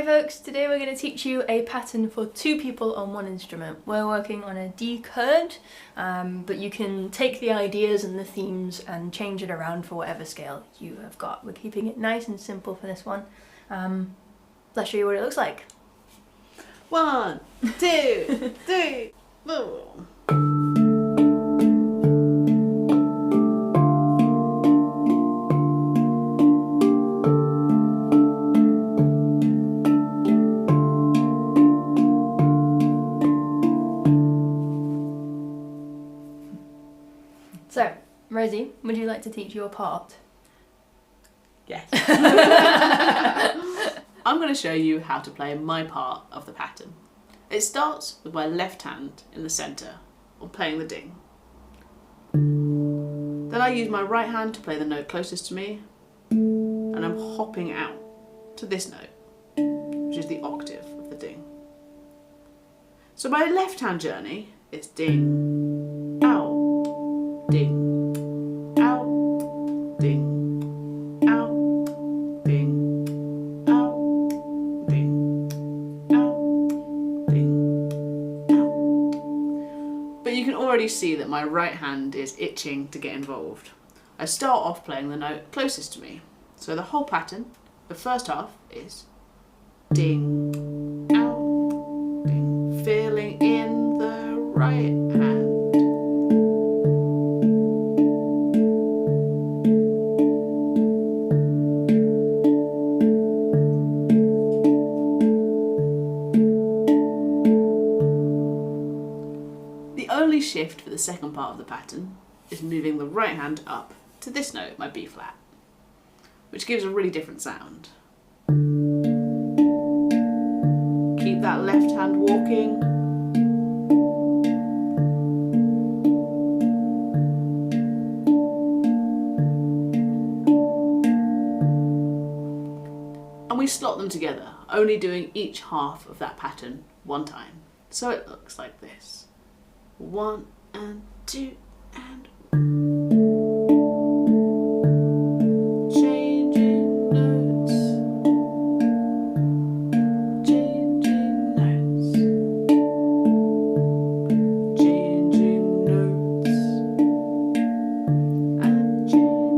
Hi folks, today we're going to teach you a pattern for 2 people on 1 instrument. We're working on a D kurd, but you can take the ideas and the themes and change it around for whatever scale you have got. We're keeping it nice and simple for this one. Let's show you what it looks like. 1, 2, 3, 4. So, Rosie, would you like to teach your part? Yes. I'm going to show you how to play my part of the pattern. It starts with my left hand in the centre, or playing the ding. Then I use my right hand to play the note closest to me, and I'm hopping out to this note, which is the octave of the ding. So my left hand journey is ding, out, ding, out, ding, out, ding, out, ding, out, ding, out. But you can already see that my right hand is itching to get involved. I start off playing the note closest to me. So the whole pattern, the first half is ding, out, ding, feeling in the right hand. The only shift for the second part of the pattern is moving the right hand up to this note, my B flat, which gives a really different sound. Keep that left hand walking. And we slot them together, only doing each half of that pattern one time. So it looks like this. 1 and 2 and changing notes, changing notes, changing notes, and changing.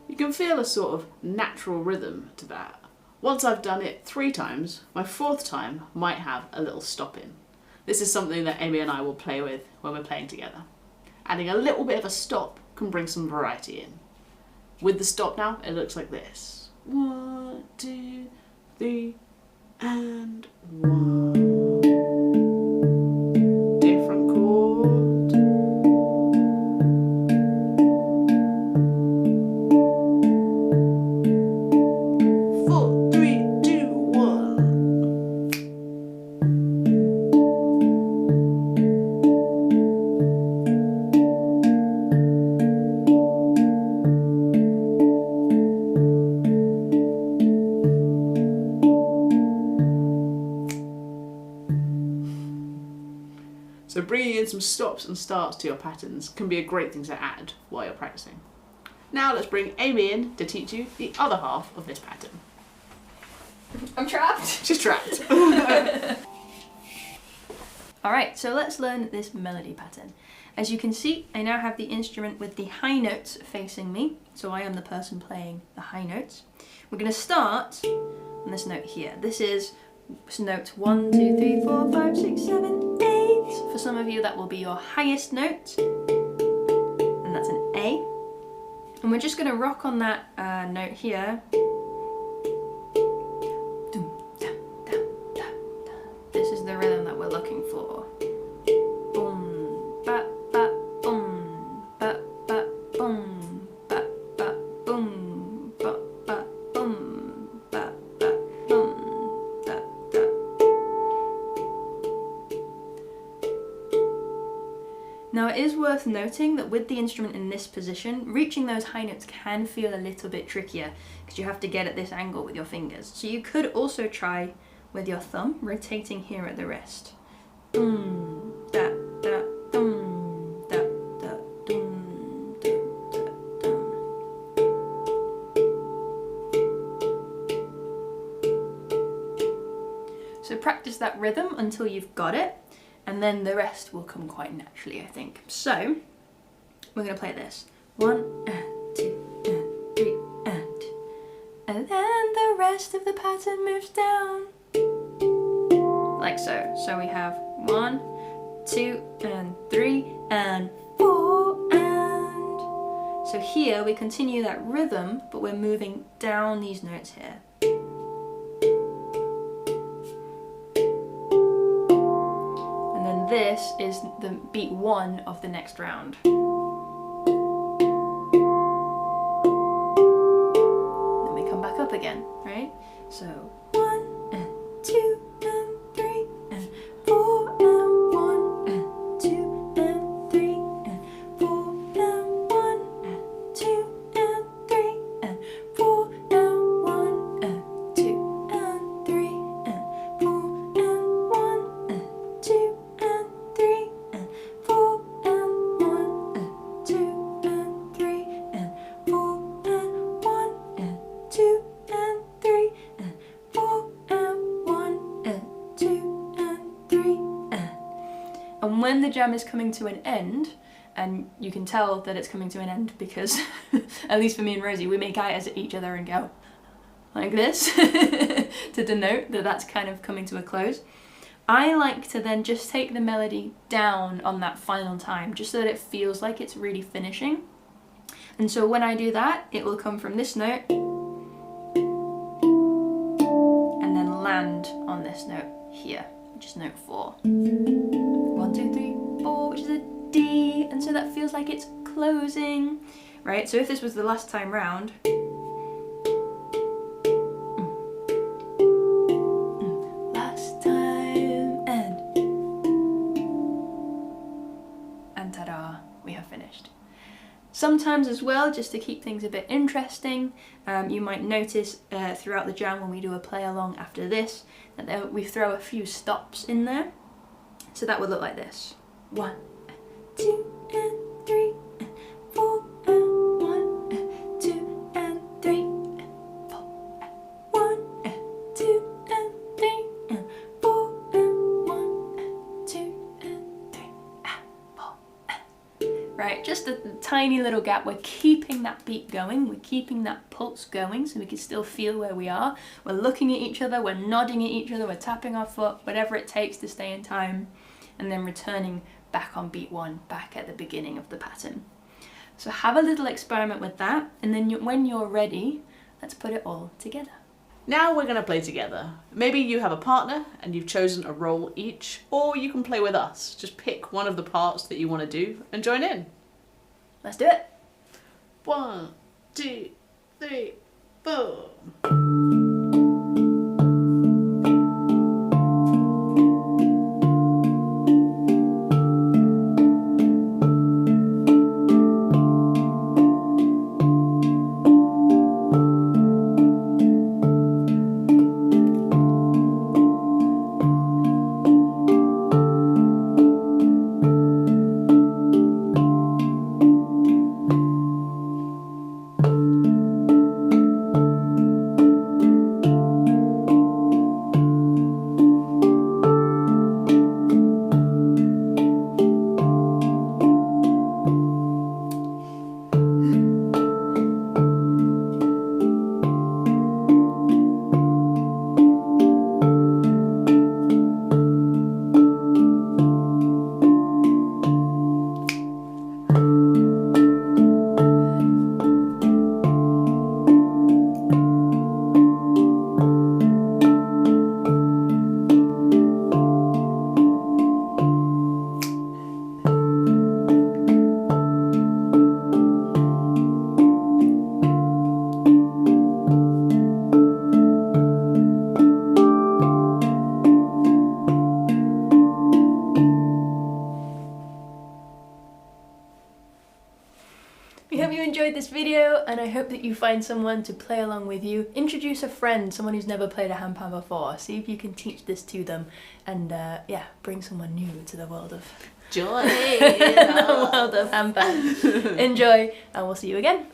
You can feel a sort of natural rhythm to that. Once I've done it 3 times, my 4th time might have a little stop in. This is something that Amy and I will play with when we're playing together. Adding a little bit of a stop can bring some variety in. With the stop now, it looks like this. 1, 2, 3, and 1. Different chord. So bringing in some stops and starts to your patterns can be a great thing to add while you're practicing. Now let's bring Amy in to teach you the other half of this pattern. I'm trapped. She's trapped. Alright, so let's learn this melody pattern. As you can see, I now have the instrument with the high notes facing me, so I am the person playing the high notes. We're going to start on this note here. This is note 1, 2, 3, 4, 5, 6, 7, 8. For some of you that will be your highest note, and that's an A. And we're just going to rock on that note here. This is the rhythm that we're looking for. Boom, ba, ba, boom, ba, ba, boom, ba, ba, boom, ba, ba, boom, ba, ba, boom, da, da. Now it is worth worth noting that with the instrument in this position, reaching those high notes can feel a little bit trickier because you have to get at this angle with your fingers. So you could also try with your thumb, rotating here at the wrist. Da, da, dum, da, da, dum, da, da, dum. So practice that rhythm until you've got it, and then the rest will come quite naturally, I think. So we're going to play this. 1 and 2 and 3 and then the rest of the pattern moves down. Like so. So we have 1, 2 and 3 and 4 and. So here we continue that rhythm, but we're moving down these notes here. And then this is the beat 1 of the next round. Then we come back up again, right? So 1 and 2 and 3 and 4 and 1 and 2 and 3 and 4 and 1 and 2 and 3 and 4 and 1 and 2 and 3 and 4 and 1 and 2 and 3 and 4 and 1 and 2 and 3 and 4 and 1 and 2 and 3 and 4 and 1 and 2 and 3 and when the jam is coming to an end, and you can tell that it's coming to an end because at least for me and Rosie, we make eyes at each other and go like this to denote that that's kind of coming to a close. I like to then just take the melody down on that final time just so that it feels like it's really finishing. And so when I do that, it will come from this note and then land on this note here, which is note 4. 1, 2, 3, 4, which is a D, and so that feels like it's closing, right? So if this was the last time round, last time, and ta-da, we have finished. Sometimes as well, just to keep things a bit interesting, you might notice throughout the jam when we do a play along after this, that we throw a few stops in there. So that would look like this. 1, 2 and 3 and 4 and 1 and 2 and 3 and 4 and 1 and 2 and 3 and 4 and 1 and 2 and 3 and 4 and. Right, just a tiny little gap. We're keeping that beat going, we're keeping that pulse going so we can still feel where we are. We're looking at each other, we're nodding at each other, we're tapping our foot, whatever it takes to stay in time, and then returning back on beat 1, back at the beginning of the pattern. So have a little experiment with that, and then when you're ready, let's put it all together. Now we're going to play together. Maybe you have a partner and you've chosen a role each, or you can play with us. Just pick one of the parts that you want to do and join in. Let's do it. 1, 2, 3, 4. hope that you find someone to play along with you. Introduce a friend, someone who's never played a handpan before. See if you can teach this to them and yeah, bring someone new to the world of joy. the world of handpan. Enjoy, and we'll see you again.